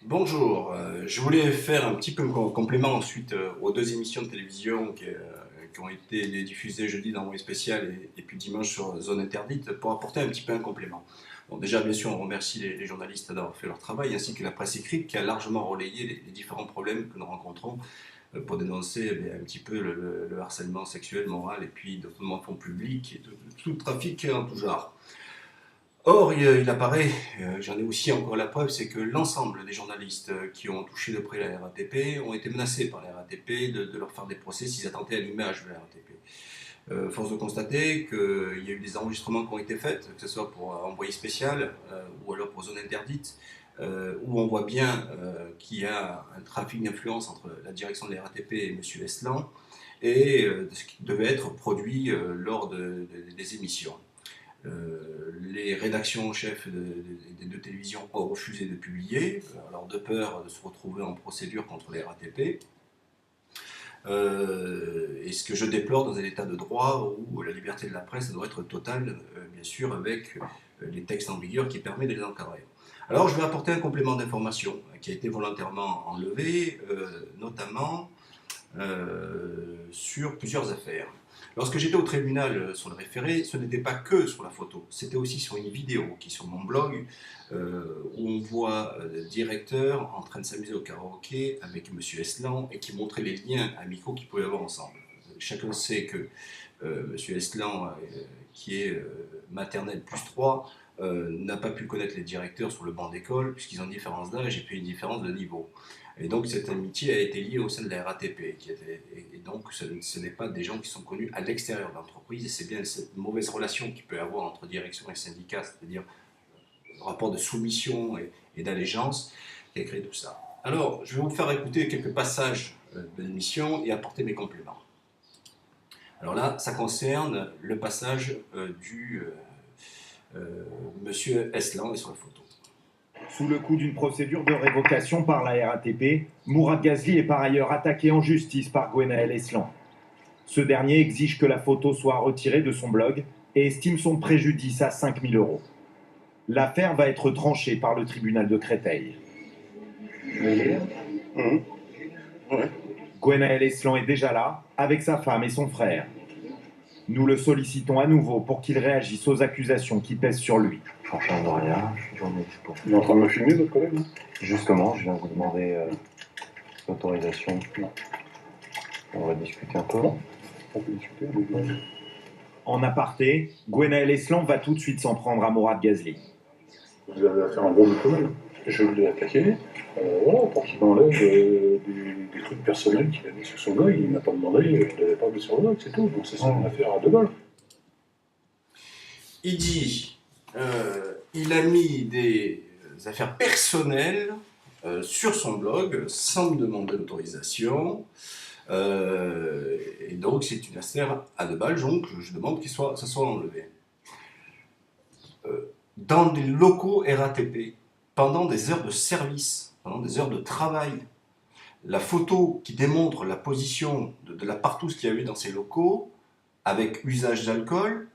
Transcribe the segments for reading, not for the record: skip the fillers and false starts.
Bonjour, je voulais faire un petit peu complément ensuite aux deux émissions de télévision qui ont été diffusées jeudi dans Envoyé spécial et puis dimanche sur Zone Interdite pour apporter un petit peu un complément. Bon, déjà, bien sûr, on remercie les journalistes d'avoir fait leur travail ainsi que la presse écrite qui a largement relayé les différents problèmes que nous rencontrons pour dénoncer un petit peu le harcèlement sexuel, moral et puis de fonds public et de tout trafic en tout genre. Or, il apparaît, j'en ai aussi encore la preuve, c'est que l'ensemble des journalistes qui ont touché de près la RATP ont été menacés par la RATP de leur faire des procès s'ils attentaient à l'image de la RATP. Force de constater qu'il y a eu des enregistrements qui ont été faits, que ce soit pour envoyé spécial ou alors pour zone interdite, où on voit bien qu'il y a un trafic d'influence entre la direction de la RATP et M. Eslan, et ce qui devait être produit lors des émissions. Les rédactions en chef des deux télévisions ont refusé de publier, alors de peur de se retrouver en procédure contre les RATP. Et ce que je déplore dans un état de droit où la liberté de la presse doit être totale, bien sûr, avec les textes en vigueur qui permettent de les encadrer. Alors je vais apporter un complément d'information qui a été volontairement enlevé, notamment sur plusieurs affaires. Lorsque j'étais au tribunal sur le référé, ce n'était pas que sur la photo, c'était aussi sur une vidéo qui est sur mon blog, où on voit le directeur en train de s'amuser au karaoké avec M. Eslan et qui montrait les liens amicaux qu'ils pouvaient avoir ensemble. Chacun sait que M. Eslan, qui est maternelle plus 3, n'a pas pu connaître les directeurs sur le banc d'école puisqu'ils ont une différence d'âge et puis une différence de niveau. Et donc cette amitié a été liée au sein de la RATP. Et donc ce n'est pas des gens qui sont connus à l'extérieur de l'entreprise, et c'est bien cette mauvaise relation qu'il peut y avoir entre direction et syndicat, c'est-à-dire le rapport de soumission et d'allégeance, qui a créé tout ça. Alors, je vais vous faire écouter quelques passages de l'émission et apporter mes compléments. Alors là, ça concerne le passage du monsieur Eslan et sur la photo. Sous le coup d'une procédure de révocation par la RATP, Mourad Ghazli est par ailleurs attaqué en justice par Gwenaël Eslan. Ce dernier exige que la photo soit retirée de son blog et estime son préjudice à 5 000 €. L'affaire va être tranchée par le tribunal de Créteil. Gwenaël Eslan est déjà là, avec sa femme et son frère. Nous le sollicitons à nouveau pour qu'il réagisse aux accusations qui pèsent sur lui. Franchement, de rien, je suis journaliste pour. Il est en train de me filmer, votre collègue? Justement, je viens vous demander l'autorisation. On va discuter un peu. On peut discuter, mais... En aparté, Gwenaël Eslan va tout de suite s'en prendre à Mourad Ghazli. Vous avez affaire à un gros mythomane. Je l'ai attaqué, voilà, pour qu'il m'enlève des trucs personnels qu'il a mis sur son blog. Il m'a pas demandé, je l'avais pas mis sur le blog, c'est tout. Donc c'est ça une affaire à deux balles. Il dit, il a mis des affaires personnelles sur son blog sans me demander l'autorisation. Et donc c'est une affaire à deux balles, donc je demande que ça soit enlevé. Dans des locaux RATP, pendant des heures de service, pendant des heures de travail, la photo qui démontre la position de la partouze qu'il y a eu dans ces locaux, avec usage d'alcool,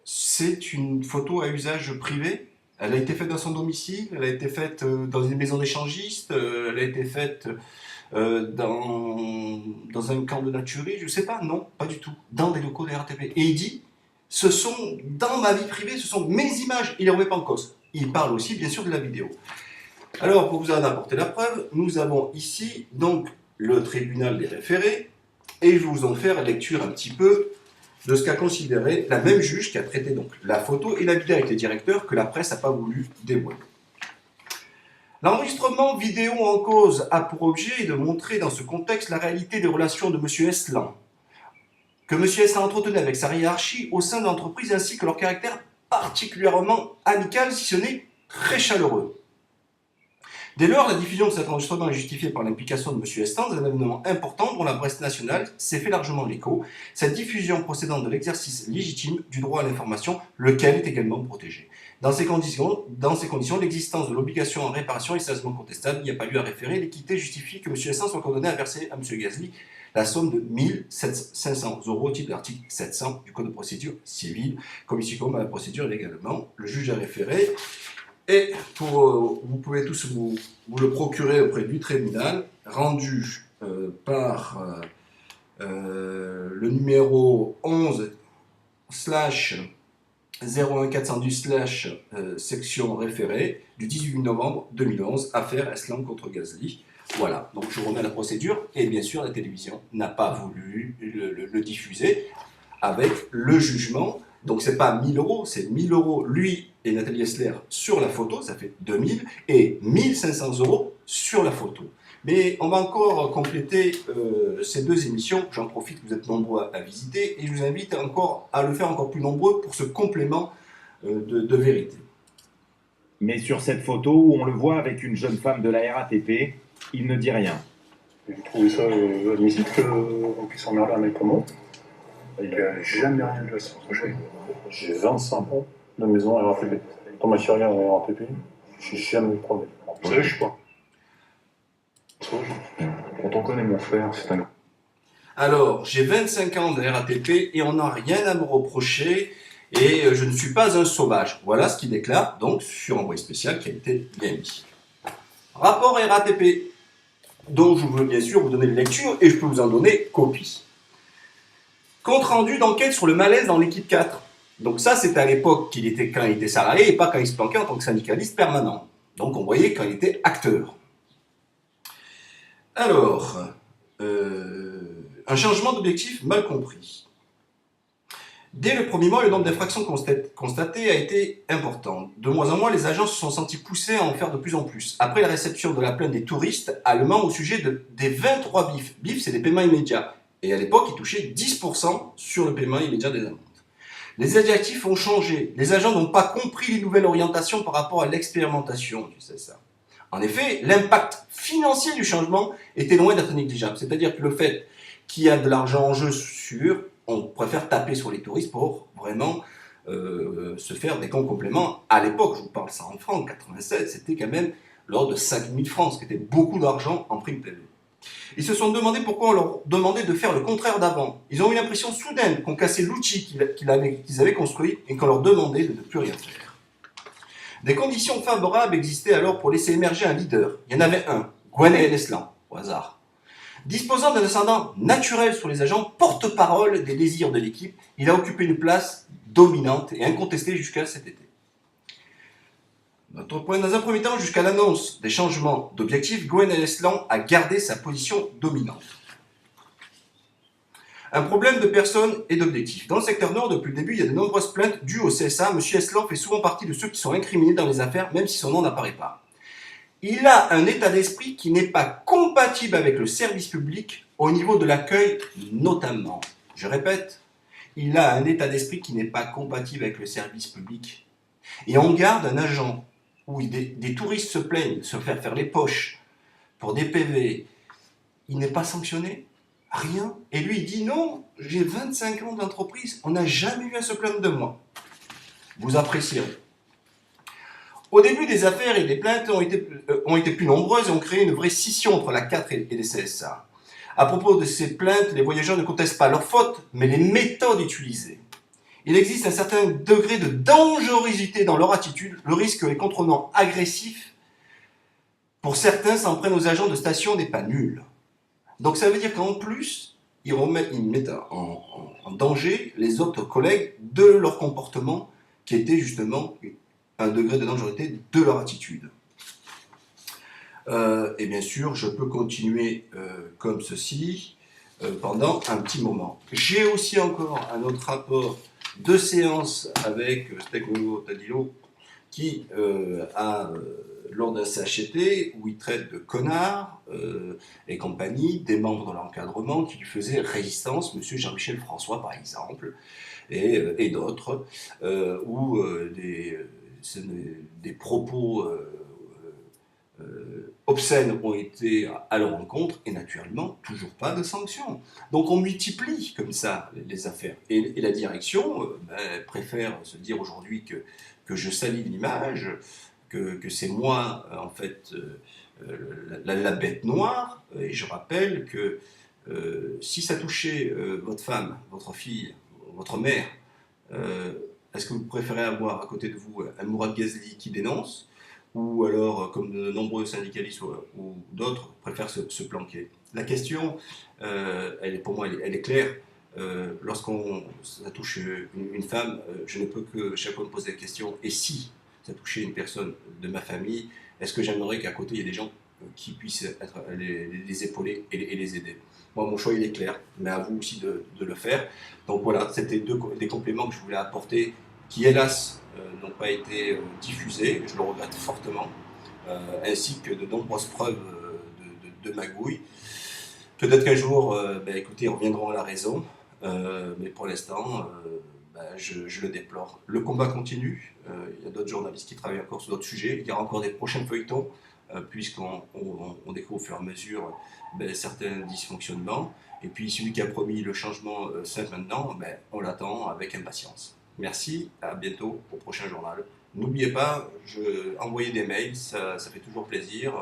c'est une photo à usage privé. Elle a été faite dans son domicile, elle a été faite dans une maison d'échangistes, elle a été faite dans un camp de naturistes, je ne sais pas, non, pas du tout, dans des locaux de la RATP. Et il dit, ce sont, dans ma vie privée, ce sont mes images, il ne les remet pas en cause. Il parle aussi, bien sûr, de la vidéo. Alors, pour vous en apporter la preuve, nous avons ici, donc, le tribunal des référés, et je vais vous en faire lecture un petit peu de ce qu'a considéré la même juge qui a traité donc la photo et la vidéo avec les directeurs que la presse n'a pas voulu dévoiler. L'enregistrement vidéo en cause a pour objet de montrer dans ce contexte la réalité des relations de M. Eslan, que M. Eslan entretenait avec sa hiérarchie au sein de l'entreprise ainsi que leur caractère particulièrement amical, si ce n'est très chaleureux. Dès lors, la diffusion de cet enregistrement est justifiée par l'implication de M. Eslan dans un événement important dont la presse nationale s'est fait largement l'écho, cette diffusion procédant de l'exercice légitime du droit à l'information, lequel est également protégé. Dans ces conditions, l'existence de l'obligation en réparation est sérieusement contestable, il n'y a pas lieu à référer, l'équité justifie que M. Eslan soit condamné à verser à M. Ghazli la somme de 1 500 € au titre de l'article 700 du Code de procédure civile, comme ici comme à la procédure légalement. Le juge a référé Et vous pouvez tous vous le procurer auprès du tribunal, rendu par le numéro 11 /01410 section référée du 18 novembre 2011, affaire Eslan contre Ghazli. Voilà, donc je remets la procédure, et bien sûr la télévision n'a pas voulu le diffuser avec le jugement. Donc c'est pas 1000 euros, c'est 1000 euros lui et Nathalie Essler sur la photo, ça fait 2000, et 1500 euros sur la photo. Mais on va encore compléter ces deux émissions, j'en profite, vous êtes nombreux à visiter, et je vous invite encore à le faire encore plus nombreux pour ce complément de vérité. Mais sur cette photo où on le voit avec une jeune femme de la RATP, il ne dit rien. Vous trouvez ça admissible qu'on puisse emmerder un mec comme moi? Il n'a jamais rien vu à se reprocher. J'ai 25 ans de maison à RATP. Dans ma carrière à RATP, j'ai jamais eu de problème. Vous savez, je suis pas. Quand on connaît mon frère, c'est un... Alors, j'ai 25 ans de RATP et on n'a rien à me reprocher et je ne suis pas un sauvage. Voilà ce qu'il déclare donc sur Envoyé spécial qui a été bien mis. Rapport RATP, dont je veux bien sûr vous donner une lecture et je peux vous en donner copie. Compte rendu d'enquête sur le malaise dans l'équipe 4. Donc ça, c'est à l'époque quand il était salarié et pas quand il se planquait en tant que syndicaliste permanent. Donc on voyait quand il était acteur. Alors, un changement d'objectif mal compris. Dès le premier mois, le nombre d'infractions constatées a été important. De moins en moins, les agents se sont sentis poussés à en faire de plus en plus. Après la réception de la plainte des touristes allemands au sujet des 23 BIF. BIF, c'est des paiements immédiats. Et à l'époque, ils touchaient 10% sur le paiement immédiat des amendes. Les adjectifs ont changé. Les agents n'ont pas compris les nouvelles orientations par rapport à l'expérimentation du CSA. En effet, l'impact financier du changement était loin d'être négligeable. C'est-à-dire que le fait qu'il y a de l'argent en jeu sûr, on préfère taper sur les touristes pour vraiment se faire des comptes compléments. À l'époque, je vous parle ça en francs, en 87, c'était quand même l'ordre de 5 000 francs, ce qui était beaucoup d'argent en prime PV. Ils se sont demandé pourquoi on leur demandait de faire le contraire d'avant. Ils ont eu l'impression soudaine qu'on cassait l'outil qu'ils avaient construit et qu'on leur demandait de ne plus rien faire. Des conditions favorables existaient alors pour laisser émerger un leader. Il y en avait un, Gwenaël Eslan, au hasard. Disposant d'un ascendant naturel sur les agents, porte-parole des désirs de l'équipe, il a occupé une place dominante et incontestée jusqu'à cet été. Notre point, dans un premier temps, jusqu'à l'annonce des changements d'objectifs, Gwenaël Eslan a gardé sa position dominante. Un problème de personnes et d'objectifs. Dans le secteur nord, depuis le début, il y a de nombreuses plaintes dues au CSA. M. Eslan fait souvent partie de ceux qui sont incriminés dans les affaires, même si son nom n'apparaît pas. Il a un état d'esprit qui n'est pas compatible avec le service public au niveau de l'accueil notamment. Je répète, il a un état d'esprit qui n'est pas compatible avec le service public. Et on garde un agent où des touristes se plaignent de se faire les poches pour des PV. Il n'est pas sanctionné, rien. Et lui, il dit non, j'ai 25 ans d'entreprise, on n'a jamais eu à se plaindre de moi. Vous apprécierez. Au début des affaires et des plaintes ont été plus nombreuses et ont créé une vraie scission entre la 4 et les CSA. À propos de ces plaintes, les voyageurs ne contestent pas leurs fautes, mais les méthodes utilisées. Il existe un certain degré de dangerosité dans leur attitude. Le risque que les contrôlants agressifs, pour certains, s'en prennent aux agents de station n'est pas nul. Donc ça veut dire qu'en plus, ils mettent en danger les autres collègues de leur comportement qui était justement un degré de dangerosité de leur attitude. Et bien sûr, je peux continuer comme ceci pendant un petit moment. J'ai aussi encore un autre rapport de séance avec Stekolo Tadilo qui lors d'un CHT où il traite de connards et compagnie, des membres de l'encadrement qui lui faisaient résistance, monsieur Jean-Michel François par exemple, et d'autres, où des propos obscènes ont été à leur encontre et naturellement toujours pas de sanctions. Donc on multiplie comme ça les affaires. Et la direction préfère se dire aujourd'hui que je salis l'image, que c'est moi en fait la bête noire. Et je rappelle que si ça touchait votre femme, votre fille, votre mère, est-ce que vous préférez avoir à côté de vous un Mourad Ghazli qui dénonce ou alors, comme de nombreux syndicalistes ou d'autres, préfèrent se planquer. La question, pour moi, elle est claire. Lorsqu'on ça touche une femme, je ne peux que chaque fois me poser la question, et si ça touchait une personne de ma famille, est-ce que j'aimerais qu'à côté il y ait des gens qui puissent les épauler et les aider? Moi, mon choix il est clair, mais à vous aussi de le faire. Donc voilà, c'était des compléments que je voulais apporter, qui hélas n'ont pas été diffusés, je le regrette fortement, ainsi que de nombreuses preuves de magouille. Peut-être qu'un jour, écoutez, on reviendra à la raison, mais pour l'instant, je le déplore. Le combat continue, il y a d'autres journalistes qui travaillent encore sur d'autres sujets, il y aura encore des prochains feuilletons, puisqu'on découvre au fur et à mesure certains dysfonctionnements, et puis celui qui a promis le changement c'est maintenant, on l'attend avec impatience. Merci, à bientôt au prochain journal. N'oubliez pas, envoyez des mails, ça fait toujours plaisir.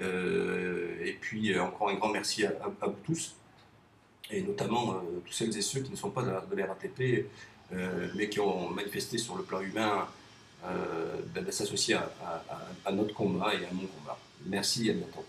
Et puis encore un grand merci à vous tous, et notamment tous celles et ceux qui ne sont pas de la RATP, mais qui ont manifesté sur le plan humain de s'associer à notre combat et à mon combat. Merci et à bientôt.